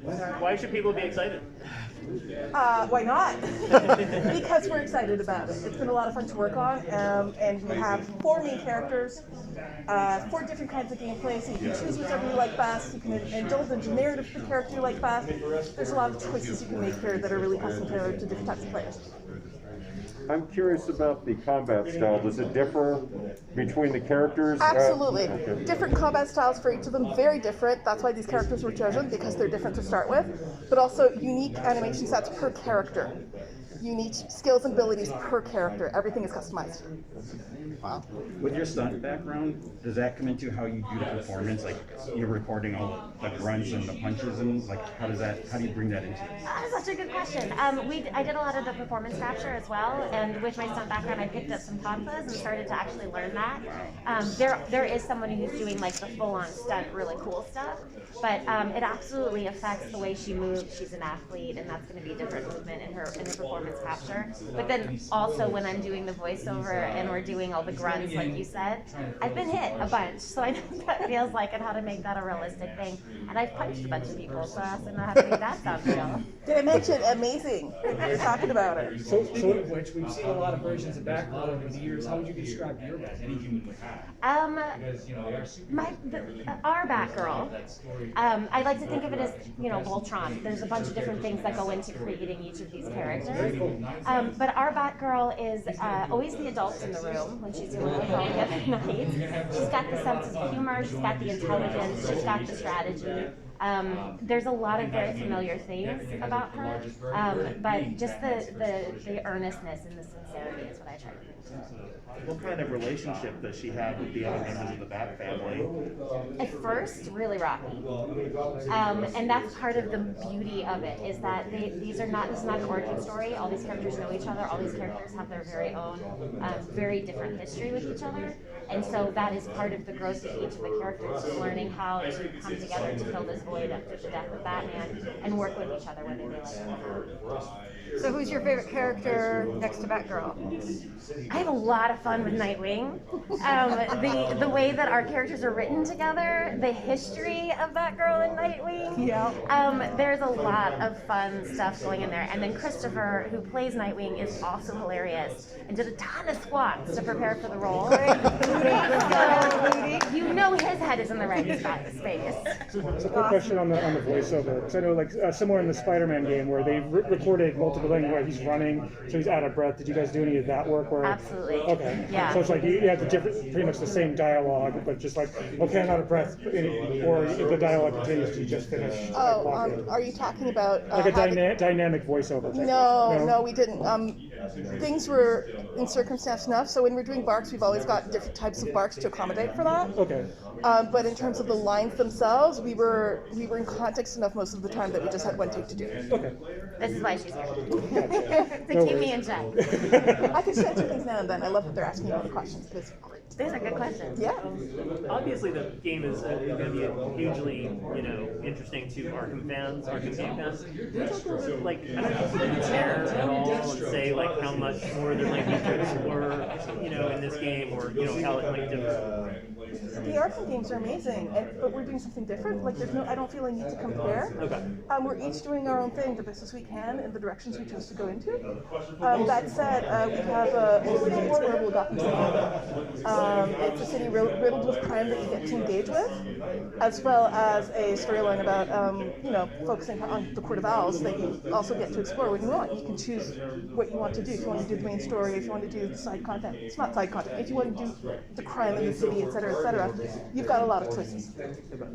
Why should people be excited? Why not? Because we're excited about it. It's been a lot of fun to work on, and we have 4 main characters, 4 different kinds of gameplay, so you can choose whichever you like best. You can indulge the narrative of the character you like best. There's a lot of choices you can make here that are really custom tailored to different types of players. I'm curious about the combat style. Does it differ between the characters? Absolutely. Okay. Different combat styles for each of them, very different. That's why these characters were chosen, because they're different to start with. But also unique animation sets per character. Unique skills and abilities per character. Everything is customized. Wow. With your stunt background, does that come into how you do the performance? Like you're recording all the grunts and the punches, and like how do you bring that into it? That's such a good question. I did a lot of the performance capture as well, and with my stunt background, I picked up some tonfas and started to actually learn that. There is someone who's doing like the full-on stunt, really cool stuff, but it absolutely affects the way she moves. She's an athlete, and that's going to be different movement in her performance capture. But then also when I'm doing the voiceover and we're doing all the grunts, like you said, I've been hit a bunch, so I know what that feels like and how to make that a realistic thing. And I've punched a bunch of people, so I also know how to make that sound real. Did I mention amazing? We're talking about it. So speaking of which, we've seen a lot of versions of Batgirl over the years. How would you describe your Batgirl? Our Batgirl, I like to think of it as, Voltron. There's a bunch of different things that go into creating each of these characters. But our Batgirl is always the adult in the room when she's doing Gotham Knights. She's got the sense of humor, she's got the intelligence, she's got the strategy. There's a lot of very familiar things about her, but just the earnestness and the sincerity is what I try to bring to her. What kind of relationship does she have with the other members of the Bat family? At first, really rocky, and that's part of the beauty of it. Is that this is not an origin story. All these characters know each other. All these characters have their very own, very different history with each other, and so that is part of the growth of each of the characters, is learning how to come together to fill this void after the death of Batman and work with each other when they realize it. So who's your favorite character next to Batgirl? I have a lot of fun with Nightwing. The way that our characters are written together, the history of Batgirl and Nightwing. Yeah. There's a lot of fun stuff going in there. And then Christopher, who plays Nightwing, is also hilarious and did a ton of squats to prepare for the role. So you know his head is in the right space. So a quick question on the voiceover, because I know like similar in the Spider-Man game where they recorded multiple things where he's running, so he's out of breath. Did you guys do any of that work? Where, Absolutely. Okay. Yeah. So it's like you have pretty much the same dialogue, but just like, okay, I'm out of breath, or the dialogue continues to just finish. Are you talking about like a dynamic voiceover? No, we didn't. Things were in circumstance enough, so when we're doing barks, we've always got different types of barks to accommodate for that. Okay. But in terms of the lines themselves, we were in context enough most of the time that we just had one take to do. Okay. This is why she's here. To keep me in check. I can answer things now and then. I love that they're asking me all the questions. It's great. These are good questions. Yeah. Obviously, the game is going to be hugely, interesting to Arkham fans, Arkham game fans. Can you talk a little bit, like, I don't know if you can share at all and say, like, how much more there might be to explore, in this game, or, how it might differ? The Arkham games are amazing, but we're doing something different. Like, I don't feel a need to compare. Okay. We're each doing our own thing the best as we can in the directions we choose to go into. That said, we have a fully explorable Gotham City. It's a city riddled with crime that you get to engage with, as well as a storyline about, focusing on the Court of Owls that you also get to explore when you want. You can choose what you want to do. If you want to do the main story, if you want to do the side content. It's not side content. If you want to do the crime in the city, etc., you've got a lot of choices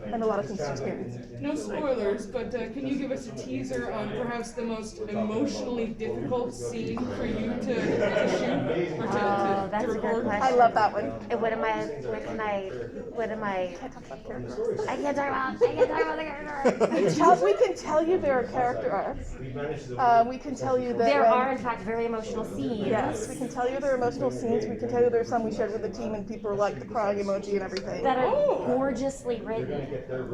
and a lot of things to experience. No spoilers, but can you give us a teaser on perhaps the most emotionally difficult scene for you to shoot or to record? I love that one. What am I? Can't talk about characters. I can't talk about the characters. We can tell you there are character arcs. We can tell you that there are, in fact, very emotional scenes. Yes, we can tell you there are emotional scenes. We can tell you there are some we shared with the team, and people are like the crying emoji and everything. That are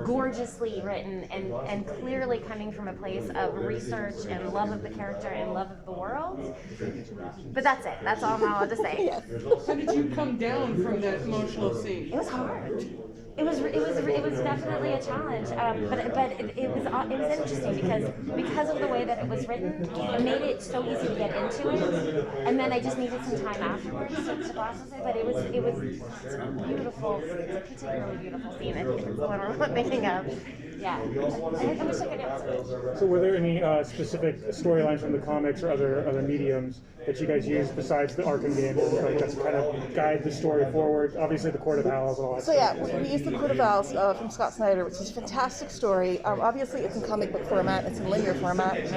gorgeously written, and clearly coming from a place of research and love of the character and love of the world. But that's it. That's all I'm allowed to say. Yes. How did you come down from that emotional scene? It was hard. it was definitely a challenge, but it was interesting because of the way that it was written, it made it so easy to get into it, and then I just needed some time afterwards to process it. But it's a beautiful, it's a particularly beautiful scene. I think it's the one I'm thinking of. Yeah, I wish I could answer. So were there any specific storylines from the comics or other mediums that you guys used besides the Arkham game, like that's kind of guide the story forward? Obviously, the Court of Owls and all that. So yeah, we used the Court of Owls from Scott Snyder, which is a fantastic story. Obviously, it's in comic book format, it's in linear format,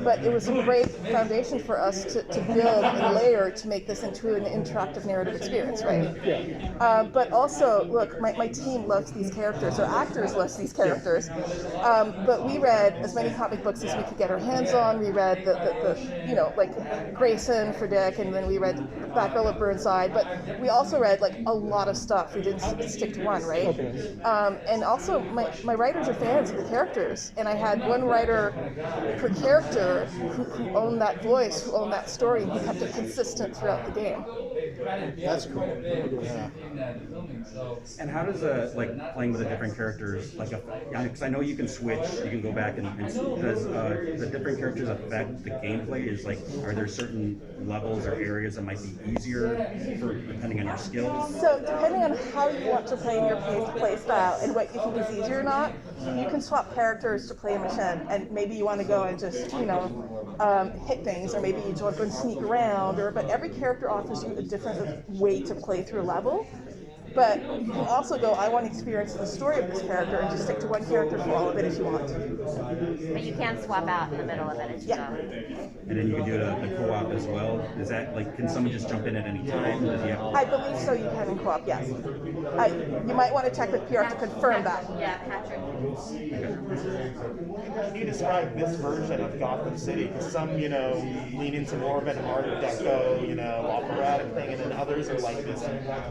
but it was a great foundation for us to build and layer to make this into an interactive narrative experience, right? Yeah. But also, look, my team loves these characters, or actors love these characters. But we read as many comic books as we could get our hands on. We read the like Grayson for Dick, and then we read Batgirl of Burnside. But we also read like a lot of stuff. We didn't stick to one, right? Okay. And also, my writers are fans of the characters, and I had one writer per character who owned that voice, who owned that story, and who kept it consistent throughout the game. That's cool. Yeah. And how does like playing with the different characters, like, because I know you can switch, you can go back and does the different characters affect the gameplay? Is like, are there certain levels or areas that might be easier depending on your skills? So depending on how you want to play in your play style and what you think is easier or not, you can swap characters to play a mission, and maybe you want to go and just hit things, or maybe you just want to go and sneak around, but every character offers you a different way to play through a level. But you can also go, I want to experience the story of this character, and just stick to one character for all of it if you want. But you can swap out in the middle of it if you go. And then you can do the co-op as well. Is that like, can someone just jump in at any time? Does he have I believe so, you can in co-op, yes. You might want to check with PR to confirm that. Yeah, Patrick. Can you describe this version of Gotham City? Because some, lean into more of an Art Deco, operatic thing, and then others are like this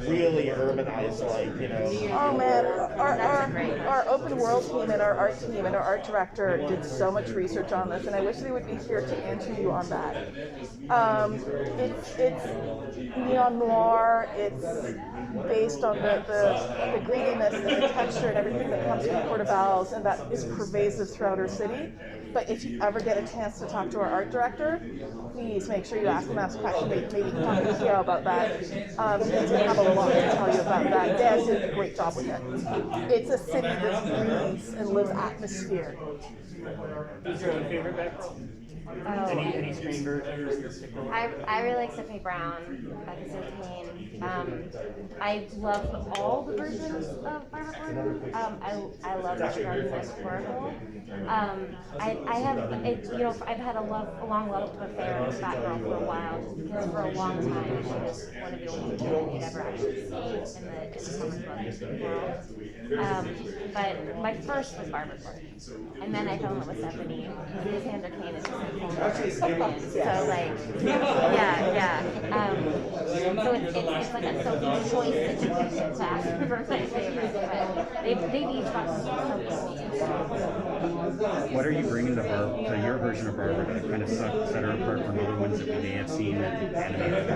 really urbanized, Oh man, our open world team and our art team and our art director did so much research on this, and I wish they would be here to answer you on that. It's neon noir. It's based on the greediness and the texture and everything that comes from Court of Owls, and that is pervasive throughout our city. But if you ever get a chance to talk to our art director, please make sure you ask him that question. Maybe you can talk to Kyo about that. He's going to have a lot to tell you about that. Dan did a great job with it. It's a city that breathes and lives atmosphere. Who's your favorite Bex? Any screen versions? I really like Stephanie Brown, Becky Sertine. I love all the versions of Barbara Gordon. I love Dr. Gardner's Oracle. I've had a long love affair with Batgirl for a while, just because for a long time she was one of the only people you'd ever actually see in the comic book world. But my first was Barbara Gordon, and then I fell in love with Stephanie. Cassandra Cain is just like so like, yeah. So it's like a Sophie's Choice situation to ask for my favorite, but they've each got something to me. What are you bringing to your version of Barbara that kind of set her apart from other ones that we may have seen animated?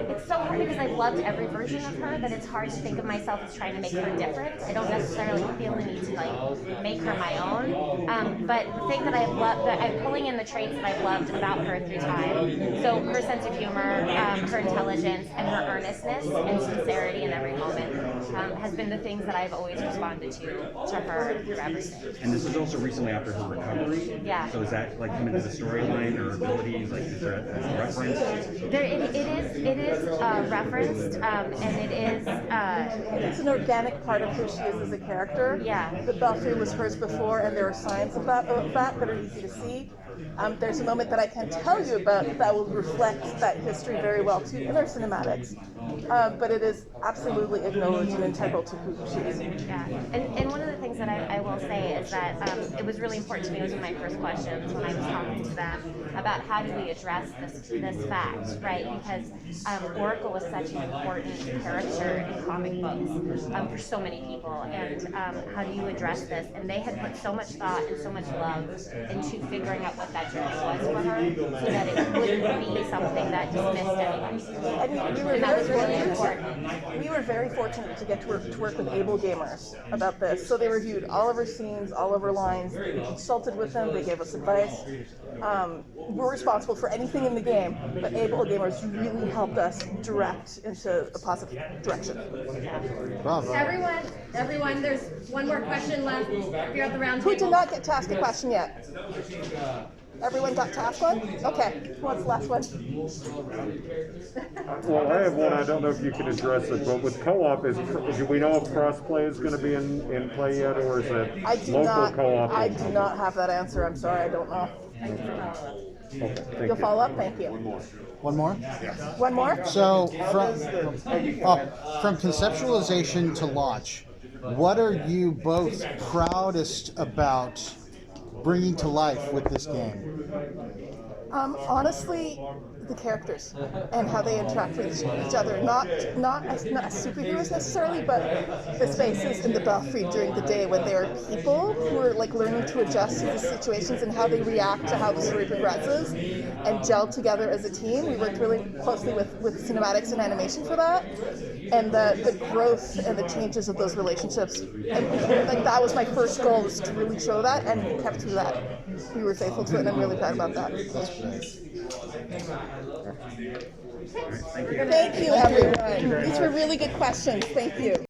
It's so hard because I've loved every version of her that it's hard to think of myself as trying to make her different. I don't necessarily feel the need to like make her my own. But the thing that I've loved, that I'm pulling in the traits that I've loved about her through time. So her sense of humor, her intelligence, and her earnestness and sincerity in every moment has been the things that I've always responded to her through everything. And this is also recently after her recovery. Yeah. So is that like coming to the storyline or abilities? Like, is there a reference? It is referenced, and it is. It's an organic part of who she is as a character. Yeah. The Belfry was hers before, and there are signs of that that are easy to see. There's a moment that I can tell you about that will reflect that history very well too in our cinematics. But it is absolutely acknowledged and integral to who she is. Yeah, and one of the things that I will say is that it was really important to me. It was one of my first questions when I was talking to them about how do we address this fact, right? Because Oracle is such an important character in comic books for so many people, and how do you address this? And they had put so much thought and so much love into figuring out what what that journey was for her, so that it wouldn't be something that dismissed anybody. And that was really important. We were very fortunate to get to work with able gamers about this. So they reviewed all of our scenes, all of our lines. We consulted with them. They gave us advice. We're responsible for anything in the game, but able gamers really helped us direct into a positive direction. Bravo. Everyone, there's one more question left. If you're at the round Who table. did not get to ask a question yet? Everyone got to ask one? Okay. What's the last one? Well, I have one. I don't know if you can address it, but with co-op, do we know if cross-play is going to be in play yet, or is it local co-op? I do not have that answer. I'm sorry, I don't know. Okay, thank You'll you. follow up? Thank you. One more? One more? So, from conceptualization to launch, what are you both proudest about bringing to life with this game? Honestly, the characters and how they interact with each other. Not as superheroes necessarily, but the spaces in the Belfry during the day when there are people who are like learning to adjust to the situations and how they react to how the story progresses and gel together as a team. We worked really closely with cinematics and animation for that, and the growth and the changes of those relationships. And like that was my first goal, was to really show that, and we kept to that. We were faithful to it, and I'm really proud about that. Thank you, everyone. These were really good questions. Thank you.